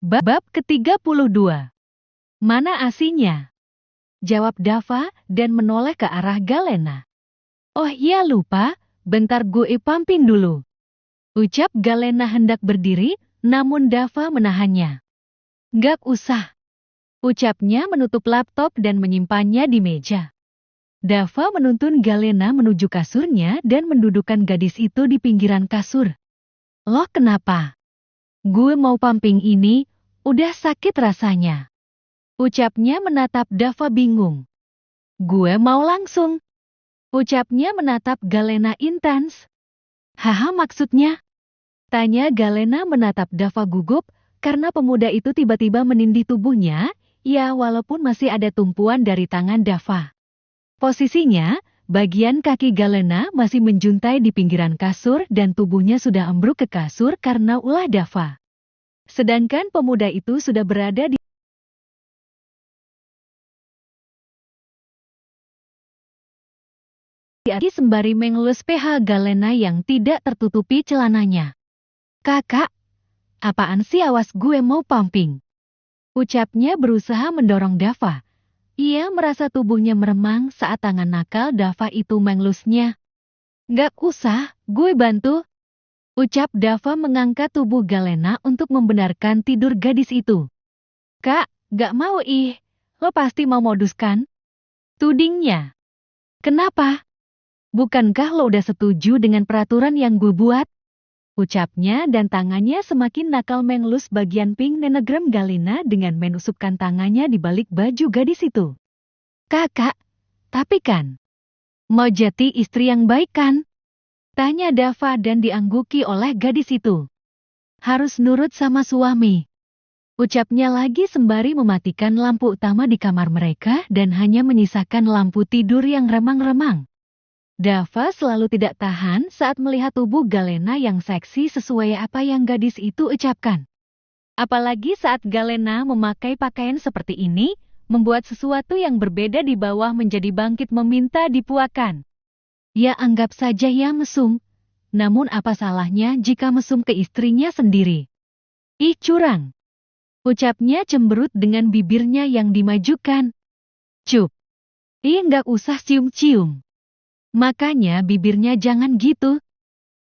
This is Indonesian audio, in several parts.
Bab ke-32. Mana asinya? Jawab Dava dan menoleh ke arah Galena. Oh ya lupa, bentar gue pampin dulu. Ucap Galena hendak berdiri, namun Dava menahannya. Gak usah. Ucapnya menutup laptop dan menyimpannya di meja. Dava menuntun Galena menuju kasurnya dan mendudukkan gadis itu di pinggiran kasur. Loh kenapa? Gue mau pumping ini, udah sakit rasanya. Ucapnya menatap Dava bingung. Gue mau langsung. Ucapnya menatap Galena intens. Haha maksudnya? Tanya Galena menatap Dava gugup, karena pemuda itu tiba-tiba menindih tubuhnya, ya walaupun masih ada tumpuan dari tangan Dava. Posisinya, bagian kaki Galena masih menjuntai di pinggiran kasur dan tubuhnya sudah ambruk ke kasur karena ulah Dava. Sedangkan pemuda itu sudah berada di kaki sembari mengelus PH Galena yang tidak tertutupi celananya. Kakak, apaan sih awas gue mau pumping? Ucapnya berusaha mendorong Dava. Ia merasa tubuhnya meremang saat tangan nakal Dava itu mengelusnya. Gak usah, gue bantu. Ucap Dava mengangkat tubuh Galena untuk membenarkan tidur gadis itu. Kak, gak mau ih, lo pasti mau modus kan? Tudingnya. Kenapa? Bukankah lo udah setuju dengan peraturan yang gue buat? Ucapnya dan tangannya semakin nakal mengelus bagian pink nenegram Galena dengan menusukkan tangannya di balik baju gadis itu. Kakak, tapi kan, mau jadi istri yang baik kan? Tanya Dava dan diangguki oleh gadis itu. Harus nurut sama suami. Ucapnya lagi sembari mematikan lampu utama di kamar mereka dan hanya menyisakan lampu tidur yang remang-remang. Dava selalu tidak tahan saat melihat tubuh Galena yang seksi sesuai apa yang gadis itu ucapkan. Apalagi saat Galena memakai pakaian seperti ini, membuat sesuatu yang berbeda di bawah menjadi bangkit meminta dipuakan. Ya anggap saja ia mesum, namun apa salahnya jika mesum ke istrinya sendiri? Ih curang! Ucapnya cemberut dengan bibirnya yang dimajukan. Cup! Ih nggak usah cium-cium. Makanya bibirnya jangan gitu.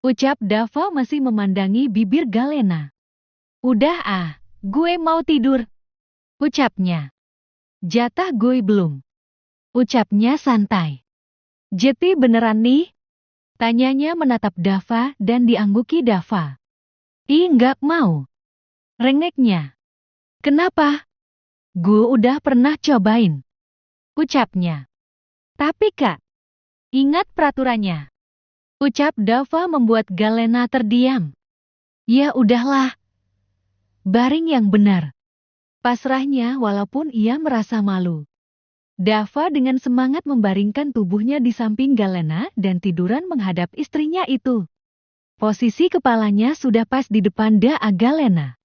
Ucap Dava masih memandangi bibir Galena. Udah ah, gue mau tidur. Ucapnya. Jatah gue belum. Ucapnya santai. Jeti beneran nih? Tanyanya menatap Dava dan diangguki Dava. Ih nggak mau. Rengeknya. Kenapa? Gue udah pernah cobain. Ucapnya. Tapi kak, ingat peraturannya. Ucap Dava membuat Galena terdiam. Ya udahlah. Baring yang benar. Pasrahnya walaupun ia merasa malu. Dava dengan semangat membaringkan tubuhnya di samping Galena dan tiduran menghadap istrinya itu. Posisi kepalanya sudah pas di depan daa Galena.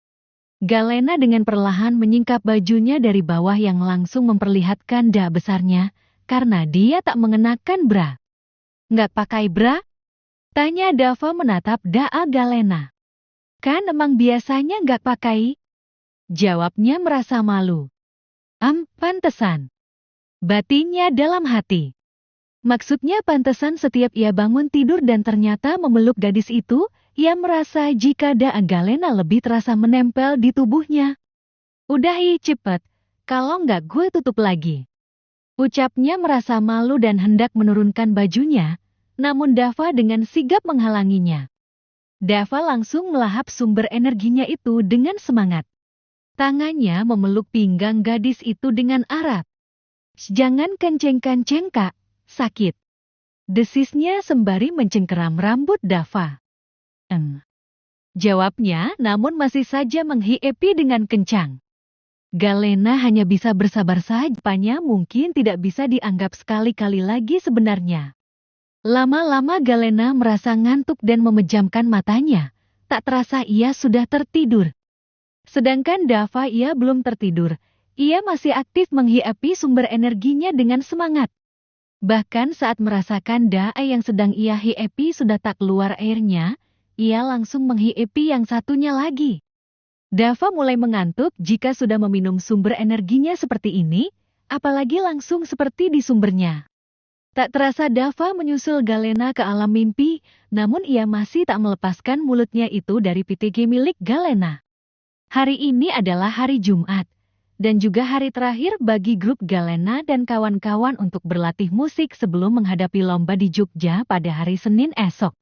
Galena dengan perlahan menyingkap bajunya dari bawah yang langsung memperlihatkan daa besarnya, karena dia tak mengenakan bra. Nggak pakai bra? Tanya Dava menatap daa Galena. Kan emang biasanya nggak pakai? Jawabnya merasa malu. Pantesan. Batinnya dalam hati. Maksudnya pantesan setiap ia bangun tidur dan ternyata memeluk gadis itu, ia merasa jika daa Galena lebih terasa menempel di tubuhnya. Udah cepet, kalau nggak gue tutup lagi. Ucapnya merasa malu dan hendak menurunkan bajunya, namun Dava dengan sigap menghalanginya. Dava langsung melahap sumber energinya itu dengan semangat. Tangannya memeluk pinggang gadis itu dengan erat. Jangan kenceng-kenceng kak, sakit. Desisnya sembari mencengkeram rambut Dava. Jawabnya namun masih saja menghiepi dengan kencang. Galena hanya bisa bersabar saja, mungkin tidak bisa dianggap sekali-kali lagi sebenarnya. Lama-lama Galena merasa ngantuk dan memejamkan matanya, tak terasa ia sudah tertidur. Sedangkan Dava ia belum tertidur, ia masih aktif menghiepi sumber energinya dengan semangat. Bahkan saat merasakan daa yang sedang ia hiepi sudah tak keluar airnya, ia langsung menghiepi yang satunya lagi. Dava mulai mengantuk jika sudah meminum sumber energinya seperti ini, apalagi langsung seperti di sumbernya. Tak terasa Dava menyusul Galena ke alam mimpi, namun ia masih tak melepaskan mulutnya itu dari PTG milik Galena. Hari ini adalah hari Jumat, dan juga hari terakhir bagi grup Galena dan kawan-kawan untuk berlatih musik sebelum menghadapi lomba di Jogja pada hari Senin esok.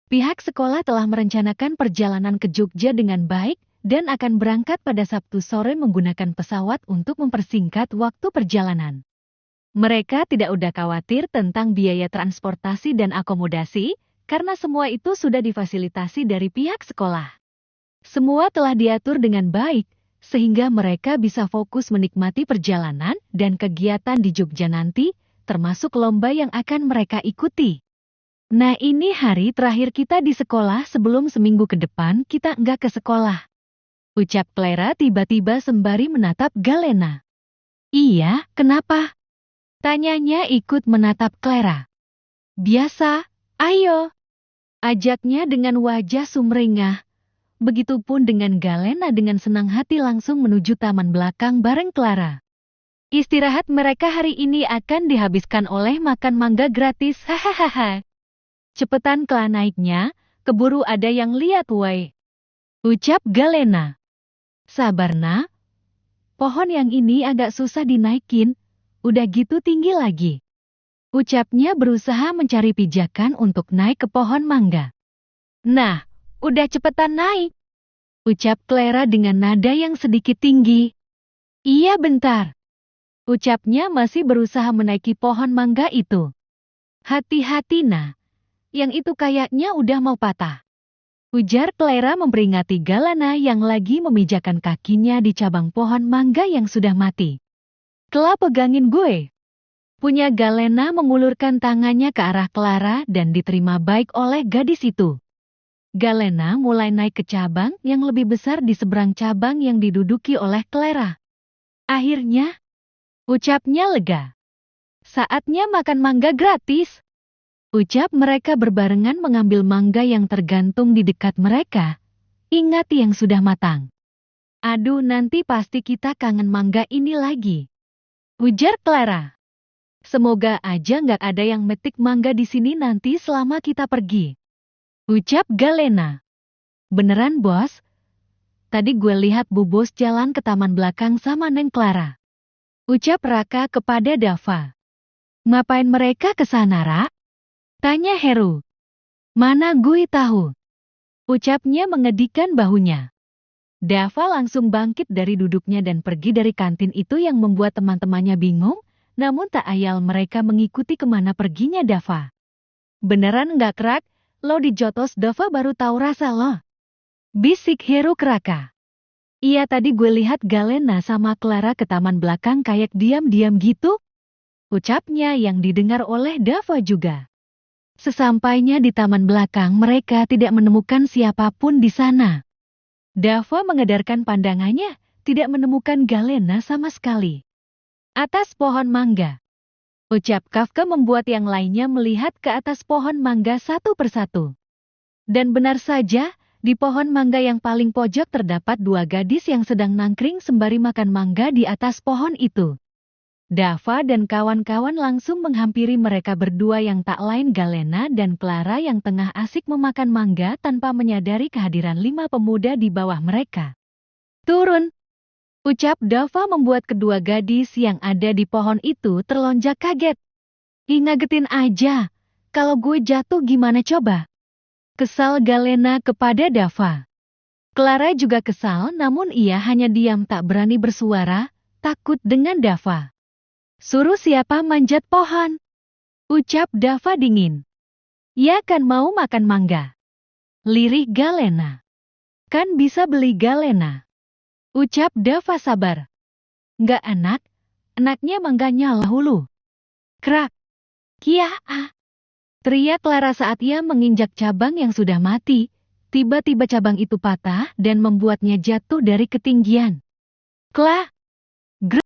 Pihak sekolah telah merencanakan perjalanan ke Jogja dengan baik dan akan berangkat pada Sabtu sore menggunakan pesawat untuk mempersingkat waktu perjalanan. Mereka tidak udah khawatir tentang biaya transportasi dan akomodasi, karena semua itu sudah difasilitasi dari pihak sekolah. Semua telah diatur dengan baik, sehingga mereka bisa fokus menikmati perjalanan dan kegiatan di Jogja nanti, termasuk lomba yang akan mereka ikuti. Nah, ini hari terakhir kita di sekolah sebelum seminggu ke depan kita nggak ke sekolah. Ucap Clara tiba-tiba sembari menatap Galena. Iya, kenapa? Tanyanya ikut menatap Clara. Biasa, ayo. Ajaknya dengan wajah sumringah. Begitupun dengan Galena dengan senang hati langsung menuju taman belakang bareng Clara. Istirahat mereka hari ini akan dihabiskan oleh makan mangga gratis, hahaha. Cepetan Clara naiknya, keburu ada yang lihat woi. Ucap Galena. Sabar nak. Pohon yang ini agak susah dinaikin, udah gitu tinggi lagi. Ucapnya berusaha mencari pijakan untuk naik ke pohon mangga. Nah, udah cepetan naik. Ucap Clara dengan nada yang sedikit tinggi. Iya bentar. Ucapnya masih berusaha menaiki pohon mangga itu. Hati-hati nah. Yang itu kayaknya udah mau patah. Ujar Clara memperingati Galena yang lagi memijakan kakinya di cabang pohon mangga yang sudah mati. Clara pegangin gue. Punya Galena mengulurkan tangannya ke arah Clara dan diterima baik oleh gadis itu. Galena mulai naik ke cabang yang lebih besar di seberang cabang yang diduduki oleh Clara. Akhirnya, ucapnya lega. Saatnya makan mangga gratis. Ucap mereka berbarengan mengambil mangga yang tergantung di dekat mereka. Ingat yang sudah matang. Aduh, nanti pasti kita kangen mangga ini lagi. Ujar Clara. Semoga aja nggak ada yang metik mangga di sini nanti selama kita pergi. Ucap Galena. Beneran bos? Tadi gue lihat Bu Bos jalan ke taman belakang sama Neng Clara. Ucap Raka kepada Dava. Ngapain mereka ke sana, Ra? Tanya Heru. Mana gue tahu. Ucapnya mengedikan bahunya. Dava langsung bangkit dari duduknya dan pergi dari kantin itu yang membuat teman-temannya bingung, namun tak ayal mereka mengikuti kemana perginya Dava. Beneran nggak Krak? Lo dijotos Dava baru tahu rasa lo. Bisik Heru ke Raka. Iya tadi gue lihat Galena sama Clara ke taman belakang kayak diam-diam gitu. Ucapnya yang didengar oleh Dava juga. Sesampainya di taman belakang mereka tidak menemukan siapapun di sana. Dava mengedarkan pandangannya, tidak menemukan Galena sama sekali. Atas pohon mangga. Ucap Kafka membuat yang lainnya melihat ke atas pohon mangga satu persatu. Dan benar saja, di pohon mangga yang paling pojok terdapat dua gadis yang sedang nangkring sembari makan mangga di atas pohon itu. Dava dan kawan-kawan langsung menghampiri mereka berdua yang tak lain Galena dan Clara yang tengah asik memakan mangga tanpa menyadari kehadiran 5 pemuda di bawah mereka. Turun! Ucap Dava membuat kedua gadis yang ada di pohon itu terlonjak kaget. Ngagetin aja, kalau gue jatuh gimana coba? Kesal Galena kepada Dava. Clara juga kesal namun ia hanya diam tak berani bersuara, takut dengan Dava. Suruh siapa manjat pohon? Ucap Dava dingin. Ya kan mau makan mangga. Lirih Galena. Kan bisa beli Galena. Ucap Dava sabar. Nggak enak, enaknya mangganya lahulu. Krak. Kiaa. Teriak Clara saat ia menginjak cabang yang sudah mati. Tiba-tiba cabang itu patah dan membuatnya jatuh dari ketinggian. Kla.